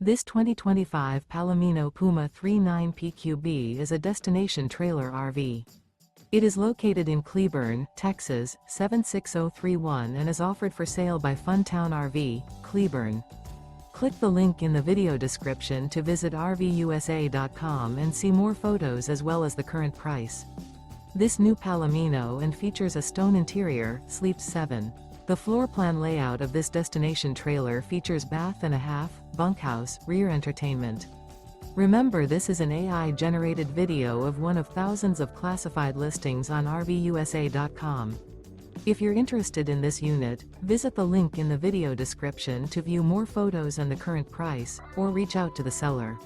This 2025 Palomino Puma 39 PQB is a destination trailer RV. It is located in Cleburne, Texas, 76031 and is offered for sale by Funtown RV, Cleburne. Click the link in the video description to visit RVUSA.com and see more photos as well as the current price. This new Palomino and features a stone interior, sleeps 7. The floor plan layout of this destination trailer features bath and a half, bunkhouse, rear entertainment. Remember, this is an AI-generated video of one of thousands of classified listings on RVUSA.com. If you're interested in this unit, visit the link in the video description to view more photos and the current price, or reach out to the seller.